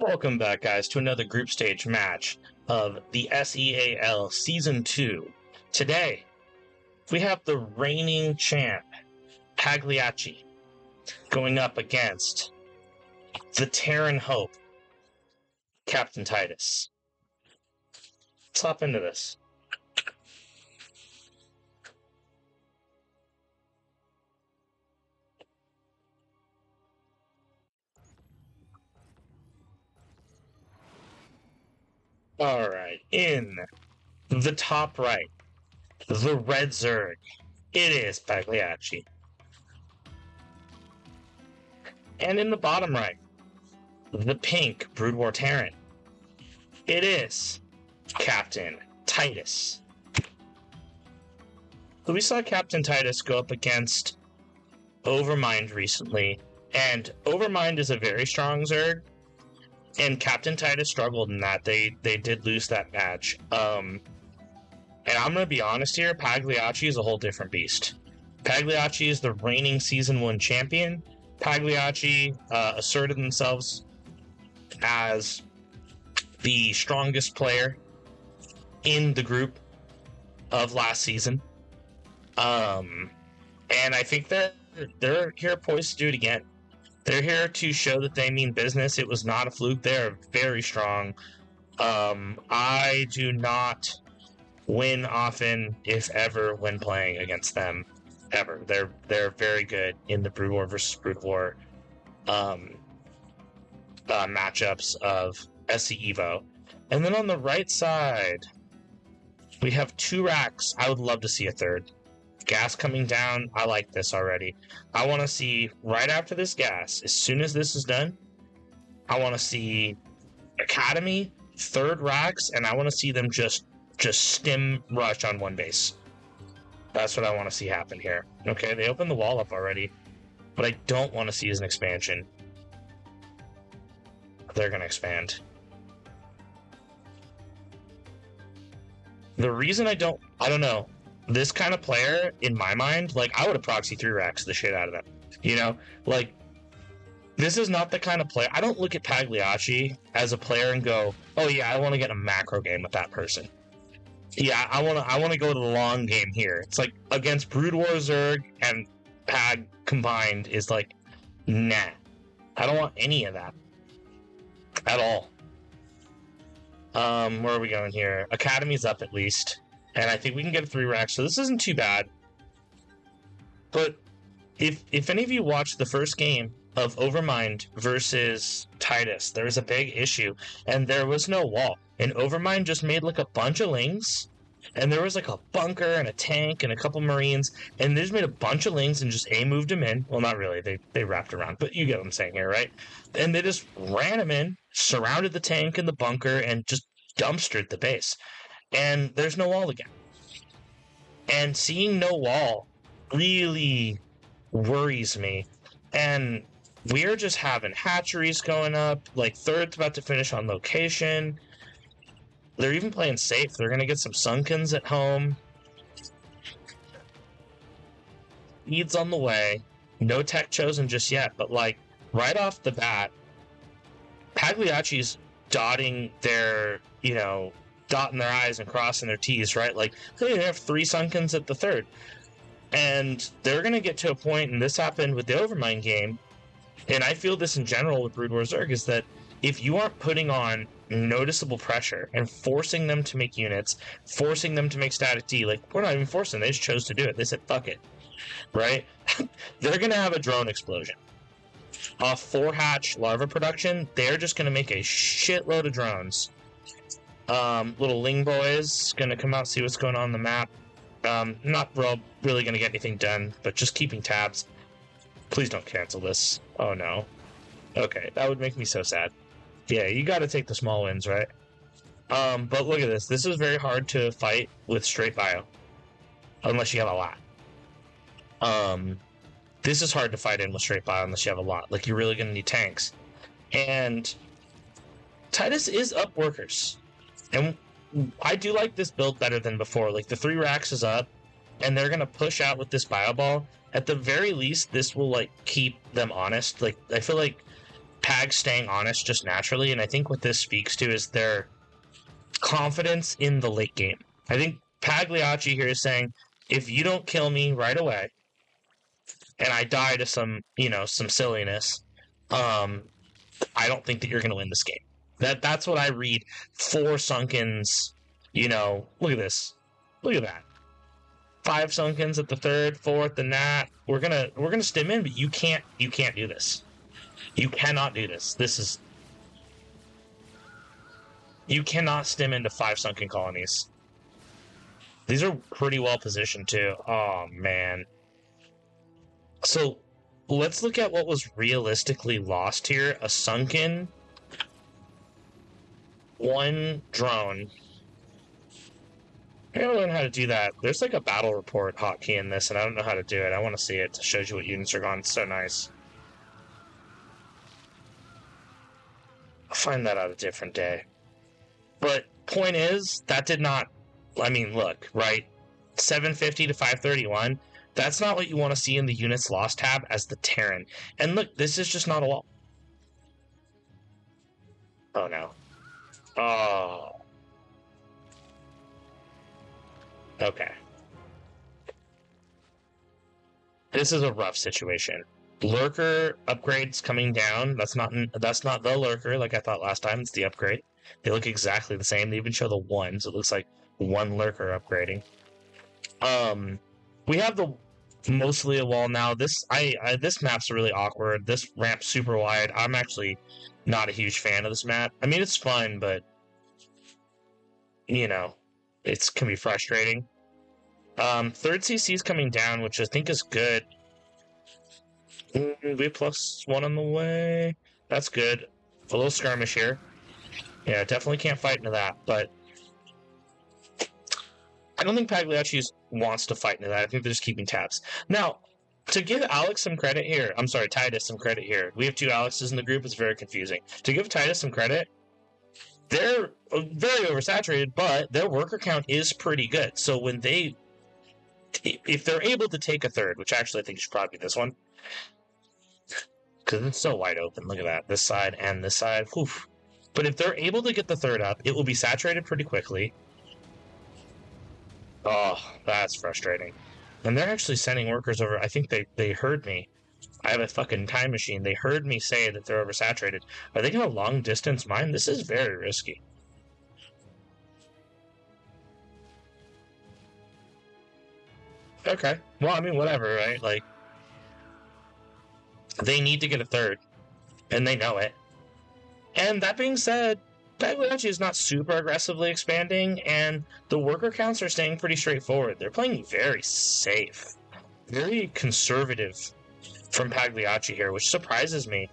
Welcome back, guys, to another group stage match of the SEAL Season 2. Today, we have the reigning champ, Pagliacci, going up against the Terran Hope, Captain Titus. Let's hop into this. Alright, in the top right, the red Zerg, it is Pagliacci. And in the bottom right, the pink Brood War Terran, it is Captain Titus. We saw Captain Titus go up against Overmind recently, and Overmind is a very strong Zerg, and Captain Titus struggled in that. They did lose that match. And I'm going to be honest here, Pagliacci is a whole different beast. Pagliacci is the reigning Season 1 champion. Pagliacci asserted themselves as the strongest player in the group of last season. And I think that they're here poised to do it again. They're here to show that they mean business. It was not a fluke. They're very strong. I do not win often, if ever, when playing against them. Ever. They're very good in the Brood War versus Brood War matchups of SC Evo. And then on the right side, we have 2 racks. I would love to see a third. Gas coming down. I like this already. I want to see, right after this gas, as soon as this is done, I want to see Academy, 3rd racks, and I want to see them just stim rush on one base. That's what I want to see happen here. Okay, they opened the wall up already. What I don't want to see is an expansion. They're going to expand. The reason I don't know. This kind of player, in my mind, like, I would have proxy 3 racks the shit out of them. You know? Like, this is not the kind of player. I don't look at Pagliacci as a player and go, oh yeah, I want to get a macro game with that person. Yeah, I want to go to the long game here. It's like, against Brood War Zerg and Pag combined is like, nah. I don't want any of that. At all. Where are we going here? Academy's up at least. And I think we can get a 3 rack, so this isn't too bad. But if any of you watched the first game of Overmind versus Titus, there was a big issue, and there was no wall. And Overmind just made like a bunch of lings, and there was like a bunker and a tank and a couple marines, and they just made a bunch of lings and just moved them in. Well, not really, they wrapped around, but you get what I'm saying here, right? And they just ran them in, surrounded the tank and the bunker, and just dumpstered the base. And there's no wall again. And seeing no wall really worries me. And we're just having hatcheries going up. Like, 3rd's about to finish on location. They're even playing safe. They're going to get some Sunkens at home. Eid's on the way. No tech chosen just yet. But, like, right off the bat, Pagliacci's dotting their, dotting their I's and crossing their T's, right? Like, they have 3 Sunkens at the 3rd. And they're going to get to a point, and this happened with the Overmind game, and I feel this in general with Brood War Zerg, is that if you aren't putting on noticeable pressure and forcing them to make units, forcing them to make static D, like, we're not even forcing, they just chose to do it. They said, fuck it, right? They're going to have a drone explosion. 4-hatch larva production, they're just going to make a shitload of drones. Little Ling boys gonna come out, see what's going on in the map. Not really gonna get anything done, but just keeping tabs. Please don't cancel this. Oh no. Okay, that would make me so sad. Yeah, you gotta take the small wins, right? But look at this. This is very hard to fight with straight bio. Unless you have a lot. This is hard to fight in with straight bio unless you have a lot. Like, you're really gonna need tanks. And Titus is up workers. And I do like this build better than before. Like, the 3 racks is up, and they're going to push out with this bio ball. At the very least, this will, like, keep them honest. Like, I feel like Pag staying honest just naturally, and I think what this speaks to is their confidence in the late game. I think Pagliacci here is saying, if you don't kill me right away, and I die to some silliness, I don't think that you're going to win this game. That's what I read. 4 Sunkens, look at this. Look at that. 5 Sunkens at the 3rd, 4th, and that. We're gonna stim in, but you can't do this. You cannot do this. You cannot stim into 5 Sunken colonies. These are pretty well positioned too. Oh man. So let's look at what was realistically lost here. A Sunken, 1 drone. I gotta learn how to do that. There's like a battle report hotkey in this, and I don't know how to do it. I want to see it. It shows you what units are gone. It's so nice. I'll find that out a different day. But point is, that did not... I mean, look, right? 750 to 531. That's not what you want to see in the units lost tab as the Terran. And look, this is just not a wall. Oh no. Oh. Okay. This is a rough situation. Lurker upgrades coming down. That's not the Lurker like I thought last time. It's the upgrade. They look exactly the same. They even show the 1, so it looks like 1 Lurker upgrading. We have the mostly a wall now. This map's really awkward. This ramp's super wide. I'm actually not a huge fan of this map. I mean, it's fun, but it can be frustrating. 3rd CC's coming down, which I think is good. We have +1 on the way. That's good. A little skirmish here. Yeah, definitely can't fight into that, but I don't think Pagliacci wants to fight into that. I think they're just keeping tabs. Now, to give Alex some credit here, I'm sorry, Titus some credit here. We have 2 Alexes in the group. It's very confusing. To give Titus some credit, they're very oversaturated, but their worker count is pretty good. So when if they're able to take a 3rd, which actually I think should probably be this one, because it's so wide open. Look at that. This side and this side. Whew. But if they're able to get the 3rd up, it will be saturated pretty quickly. Oh, that's frustrating. And they're actually sending workers over. I think they heard me. I have a fucking time machine. They heard me say that they're oversaturated. Are they going to long distance mine? This is very risky. Okay. Well, I mean, whatever, right? Like, they need to get a 3rd, and they know it. And that being said, Pagliacci is not super aggressively expanding, and the worker counts are staying pretty straightforward. They're playing very safe, very conservative from Pagliacci here, which surprises me.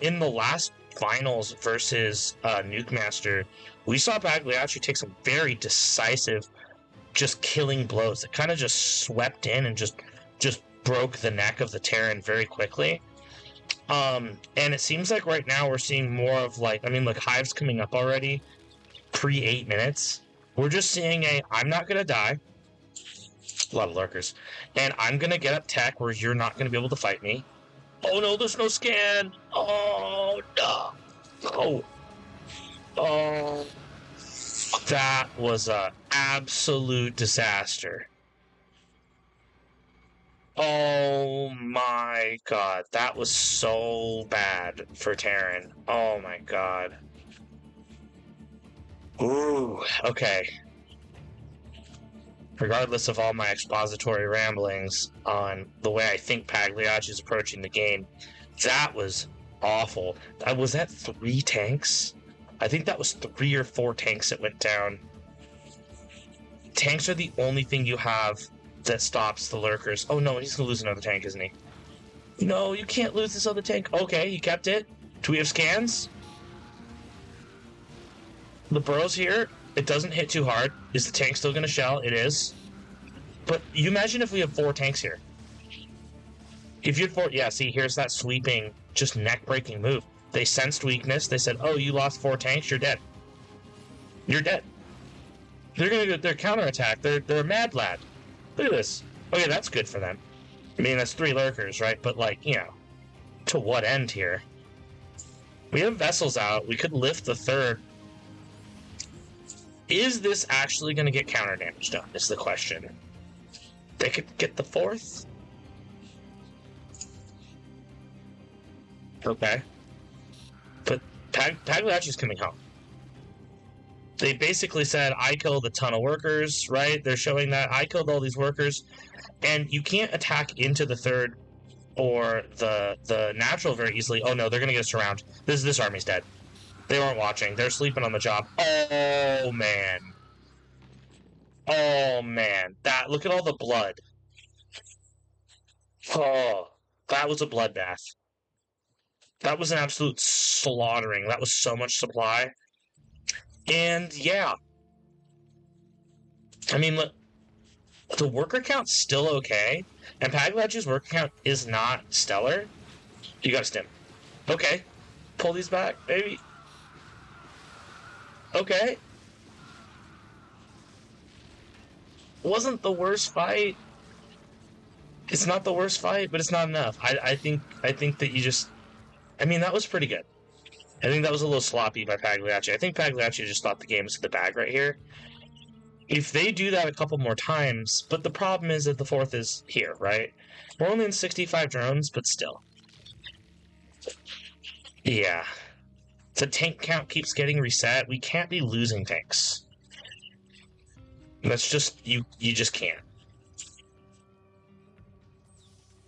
In the last finals versus Nuke Master, we saw Pagliacci take some very decisive, just killing blows that kind of just swept in and just broke the neck of the Terran very quickly. And it seems like right now we're seeing more of look, Hive's coming up already, pre-8 minutes. We're just seeing I'm not gonna die. A lot of lurkers. And I'm gonna get up tech where you're not gonna be able to fight me. Oh no, there's no scan! Oh no! Oh, that was a absolute disaster. Oh my god, that was so bad for Terran. Oh my god. Ooh, okay. Regardless of all my expository ramblings on the way I think Pagliacci is approaching the game, that was awful. Was that 3 tanks? I think that was 3 or 4 tanks that went down. Tanks are the only thing you have that stops the lurkers. Oh no, he's gonna lose another tank, isn't he? No, you can't lose this other tank. Okay, he kept it. Do we have scans? The burrow's here. It doesn't hit too hard. Is the tank still gonna shell? It is. But you imagine if we have 4 tanks here. If you had 4, yeah, see, here's that sweeping, just neck-breaking move. They sensed weakness. They said, oh, you lost 4 tanks, you're dead. You're dead. They're gonna get their counterattack. They're a mad lad. Look at this. Okay, that's good for them. I mean, that's 3 lurkers, right? But, to what end here? We have vessels out. We could lift the third. Is this actually going to get counter damage done? Is the question. They could get the fourth? Okay. But Pagliacci's coming home. They basically said, I killed a ton of workers, right? They're showing that I killed all these workers. And you can't attack into the third or the natural very easily. Oh no, they're going to get us around. This army's dead. They weren't watching. They're sleeping on the job. Oh, man. Oh, man. Look at all the blood. Oh, that was a bloodbath. That was an absolute slaughtering. That was so much supply. And, yeah. I mean, look, the worker count's still okay, and Pagliacci's worker count is not stellar. You gotta stim. Okay. Pull these back, maybe. Okay. Wasn't the worst fight. It's not the worst fight, but it's not enough. I think that you just... I mean, that was pretty good. I think that was a little sloppy by Pagliacci. I think Pagliacci just thought the game was in the bag right here. If they do that a couple more times, but the problem is that the fourth is here, right? We're only in 65 drones, but still. Yeah. The tank count keeps getting reset. We can't be losing tanks. That's just... You just can't.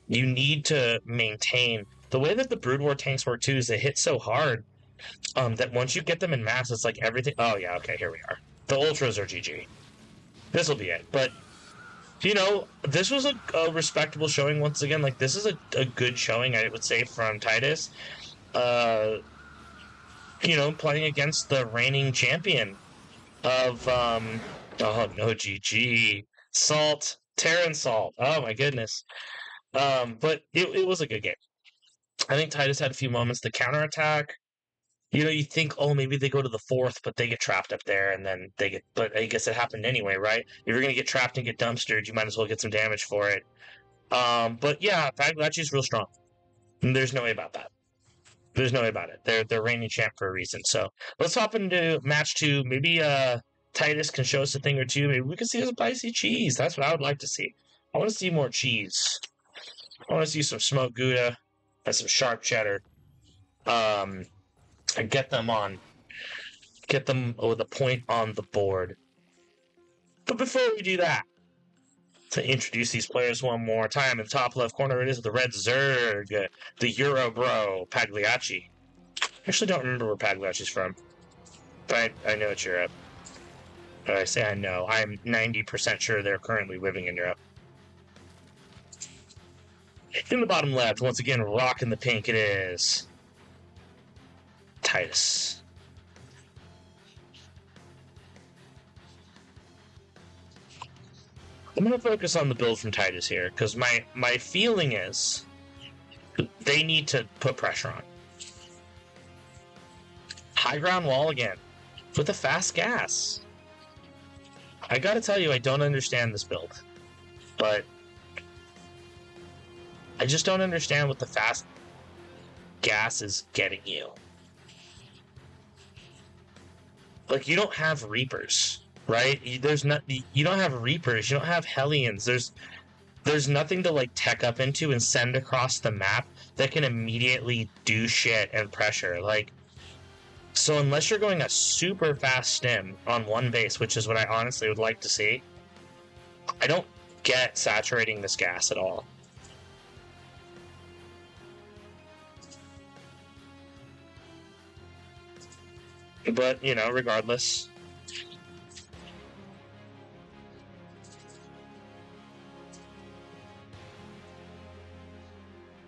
You need to maintain... The way that the Brood War tanks work, too, is they hit so hard that once you get them in mass, it's like everything... Oh, yeah, okay, here we are. The Ultras are GG. This will be it. But, you know, this was a respectable showing once again. Like, this is a good showing, I would say, from Titus. You know, playing against the reigning champion of... Oh, no, GG. Salt. Terran Salt. Oh, my goodness. But it was a good game. I think Titus had a few moments. The counterattack, you know, you think, oh, maybe they go to the fourth, but they get trapped up there, and then they get... But I guess it happened anyway, right? If you're going to get trapped and get dumpstered, you might as well get some damage for it. But yeah, Pagliacci's real strong. And there's no way about that. There's no way about it. They're reigning champ for a reason. So let's hop into match 2. Maybe Titus can show us a thing or two. Maybe we can see some spicy cheese. That's what I would like to see. I want to see more cheese. I want to see some smoked Gouda and some sharp cheddar. And get them with a point on the board. But before we do that, to introduce these players one more time, in the top left corner it is the Red Zerg, the Euro Bro, Pagliacci. I actually don't remember where Pagliacci's from, but I know it's Europe. But I say I know. I'm 90% sure they're currently living in Europe. In the bottom left, once again, rocking the pink, it is Titus. I'm going to focus on the build from Titus here, because my feeling is they need to put pressure on. High ground wall again, with a fast gas. I gotta tell you, I don't understand this build, but I just don't understand what the fast gas is getting you. Like, you don't have Reapers, right? You don't have Reapers, you don't have Hellions. There's nothing to like tech up into and send across the map that can immediately do shit and pressure. Like, so unless you're going a super fast stim on one base, which is what I honestly would like to see, I don't get saturating this gas at all. But, you know, regardless.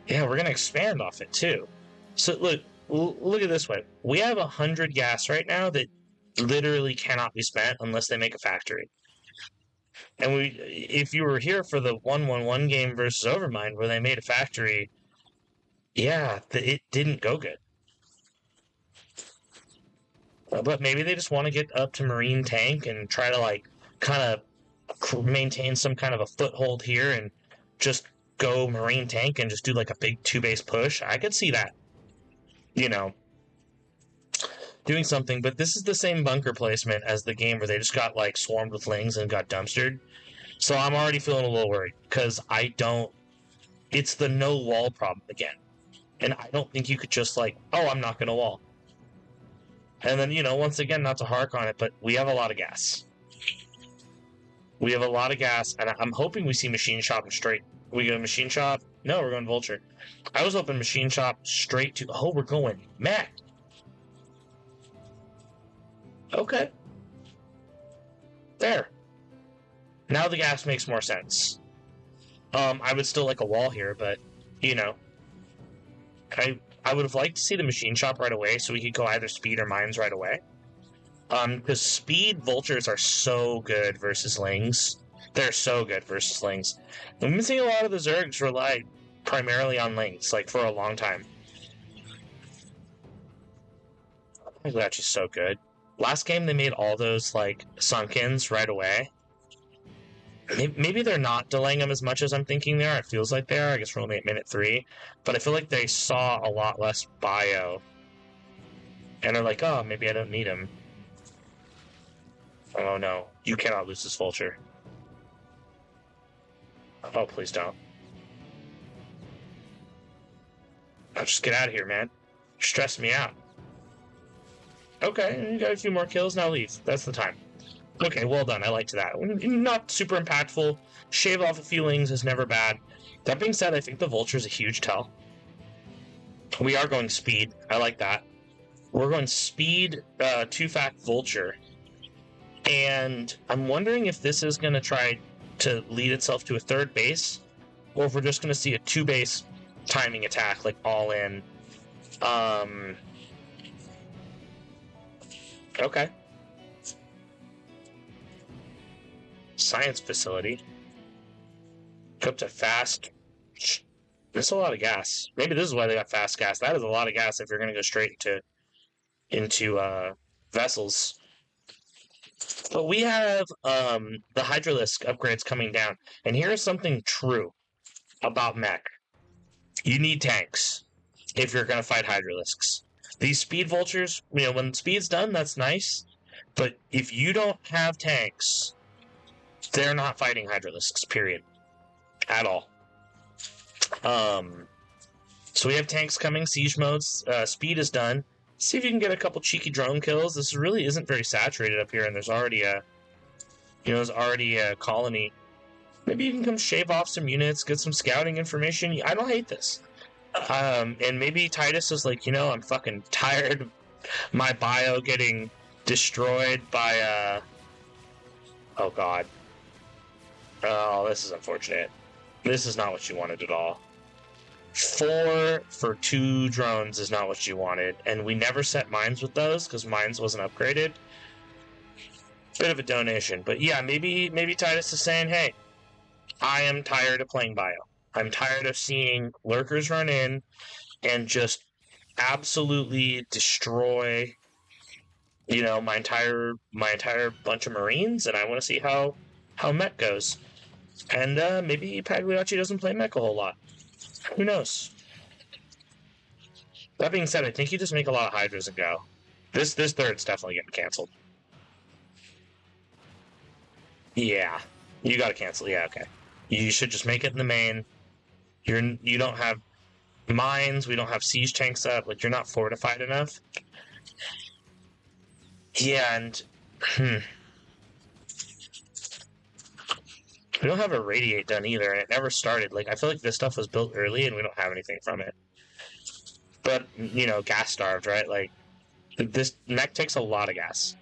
Yeah, we're going to expand off it, too. So, look at it this way. We have 100 gas right now that literally cannot be spent unless they make a factory. And if you were here for the 1-1-1 game versus Overmind where they made a factory, yeah, it didn't go good. But maybe they just want to get up to Marine Tank and try to, like, kind of maintain some kind of a foothold here and just go Marine Tank and just do, like, a big 2-base push. I could see that. You know, doing something, but this is the same bunker placement as the game where they just got, like, swarmed with lings and got dumpstered. So I'm already feeling a little worried, because I don't... It's the no wall problem again. And I don't think you could just, like, oh, I'm not going to wall. And then, once again, not to hark on it, but we have a lot of gas. We have a lot of gas, and I'm hoping we see Machine Shop straight. We go Machine Shop? No, we're going Vulture. I was hoping Machine Shop straight to... Oh, we're going Mech. Okay. There. Now the gas makes more sense. I would still like a wall here, but, I would have liked to see the Machine Shop right away so we could go either speed or mines right away. Because speed vultures are so good versus lings. They're so good versus lings. We've been seeing a lot of the Zergs rely primarily on lings, like, for a long time. Pagliacci's so good. Last game, they made all those, like, Sunkens right away. Maybe they're not delaying them as much as I'm thinking they are. It feels like they are. I guess we're only at minute 3. But I feel like they saw a lot less bio. And are like, oh, maybe I don't need him. Oh, no. You cannot lose this vulture. Oh, please don't. Oh, just get out of here, man. You're stressing me out. Okay, you got a few more kills, now leave. That's the time. Okay, well done. I liked that. Not super impactful. Shave off a few lings is never bad. That being said, I think the vulture is a huge tell. We are going speed. I like that. We're going speed, 2-fact vulture. And I'm wondering if this is going to try to lead itself to a third base, or if we're just going to see a 2-base timing attack, like all in. Okay. Science facility. Up to fast. That's a lot of gas. Maybe this is why they got fast gas. That is a lot of gas if you're going to go straight into vessels. But we have the Hydralisk upgrades coming down. And here is something true about mech. You need tanks if you're going to fight Hydralisks. These speed vultures, when speed's done, that's nice. But if you don't have tanks, they're not fighting Hydralisks, period. At all. So we have tanks coming, siege modes, speed is done. See if you can get a couple cheeky drone kills. This really isn't very saturated up here, and there's already a colony. Maybe you can come shave off some units, get some scouting information. I don't hate this. And maybe Titus is like, I'm fucking tired of my bio getting destroyed by, oh god. Oh, this is unfortunate. This is not what you wanted at all. 4 for 2 drones is not what you wanted, and we never set mines with those because mines wasn't upgraded. Bit of a donation, but yeah, maybe Titus is saying, hey, I am tired of playing bio. I'm tired of seeing lurkers run in and just absolutely destroy, my entire bunch of Marines, and I want to see how mech goes. And maybe Pagliacci doesn't play mech a whole lot. Who knows? That being said, I think you just make a lot of Hydras and go. This third's definitely getting canceled. Yeah. You gotta cancel. Yeah, okay. You should just make it in the main. You don't have mines, we don't have siege tanks up, like, you're not fortified enough. Yeah, and... We don't have a radiate done either, and it never started. Like, I feel like this stuff was built early, and we don't have anything from it. But, gas starved, right? Like, this mech takes a lot of gas.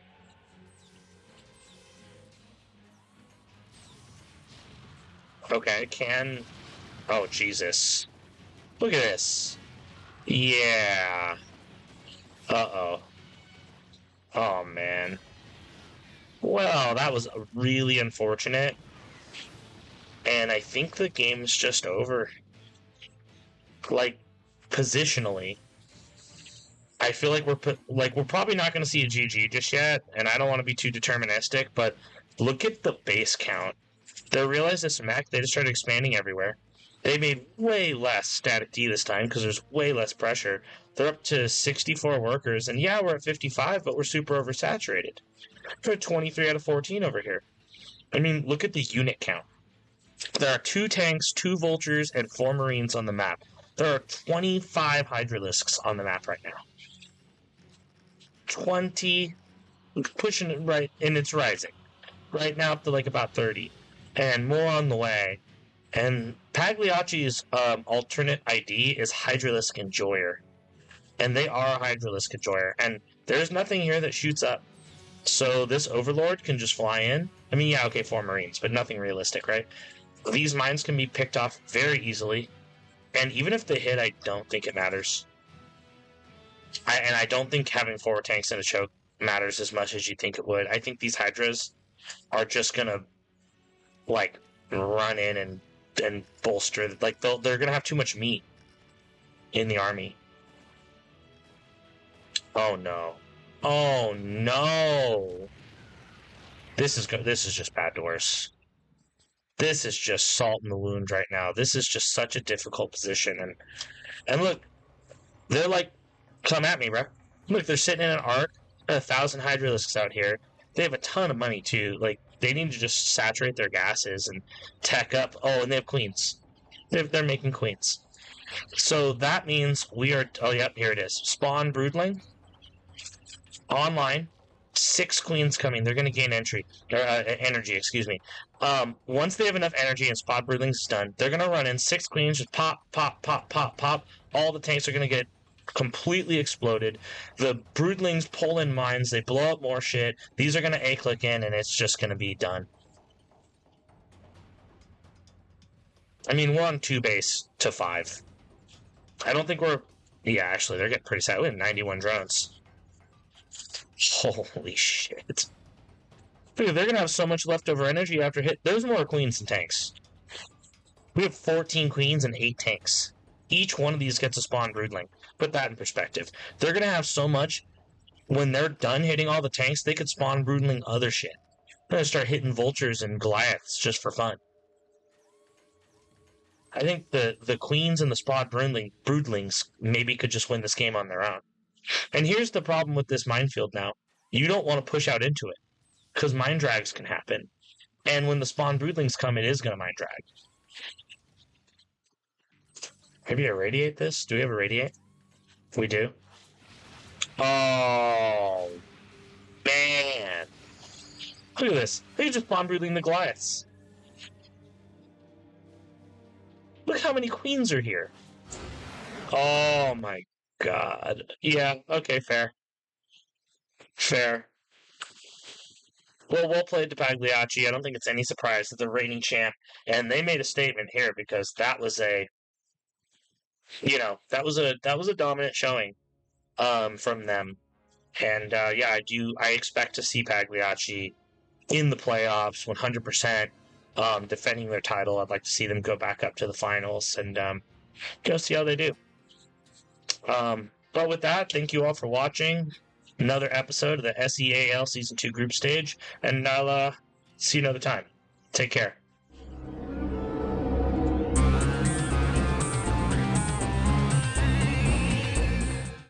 Okay, can... Oh, Jesus. Look at this. Yeah. Uh-oh. Oh, man. Well, that was really unfortunate. And I think the game's just over. Like, positionally. I feel like we're probably not going to see a GG just yet, and I don't want to be too deterministic, but look at the base count. They realized this mech, they just started expanding everywhere. They made way less static D this time because there's way less pressure. They're up to 64 workers, and yeah, we're at 55, but we're super oversaturated. We're at 23 out of 14 over here. I mean, look at the unit count. There are 2 tanks, 2 vultures, and 4 marines on the map. There are 25 hydralisks on the map right now. 20, pushing it right, and it's rising. Right now up to like about 30, and more on the way. And Pagliacci's alternate ID is Hydralisk Enjoyer. And they are a Hydralisk Enjoyer. And there's nothing here that shoots up. So this Overlord can just fly in. I mean, yeah, okay, 4 Marines, but nothing realistic, right? These mines can be picked off very easily. And even if they hit, I don't think it matters. And I don't think having 4 tanks and a choke matters as much as you think it would. I think these Hydras are just going to, like, run in and bolster. Like, they're going to have too much meat in the army. Oh, no. Oh, no. This is just bad to worse. This is just salt in the wound right now. This is just such a difficult position. And look, they're like, come at me, bro. Look, they're sitting in an arc, 1,000 Hydralisks out here. They have a ton of money, too. Like, they need to just saturate their gases and tech up. Oh, and they have queens. They're making queens. So that means we are... Oh, yep, here it is. Spawn Broodling. Online. 6 queens coming. They're going to gain energy, excuse me. Once they have enough energy and Spawn Broodlings is done, they're going to run in 6 queens, just pop, pop, pop, pop, pop. All the tanks are going to get completely exploded. The broodlings pull in mines, they blow up more shit. These are going to A-click in, and it's just going to be done. I mean, we're on 2 base to 5. I don't think we're... Yeah, actually, they're getting pretty sad. We have 91 drones. Holy shit. Dude, they're going to have so much leftover energy after hit. There's more queens than tanks. We have 14 queens and 8 tanks. Each one of these gets a spawn broodling. Put that in perspective. They're going to have so much, when they're done hitting all the tanks, they could spawn broodling other shit. They're going to start hitting vultures and Goliaths just for fun. I think the queens and the spawn broodlings maybe could just win this game on their own. And here's the problem with this minefield now. You don't want to push out into it, because mine drags can happen. And when the spawn broodlings come, it is going to mine drag. Maybe irradiate this? Do we have irradiate? We do. Oh, man. Look at this. They just spawn broodling the Goliaths. Look how many queens are here. Oh, my God. Yeah, okay, fair. Fair. Well played to Pagliacci. I don't think it's any surprise that the reigning champ, and they made a statement here because that was a dominant showing from them. And yeah, I expect to see Pagliacci in the playoffs 100%, defending their title. I'd like to see them go back up to the finals and go see how they do. But with that, thank you all for watching another episode of the SEAL Season 2 group stage, and I'll see you another time. Take care.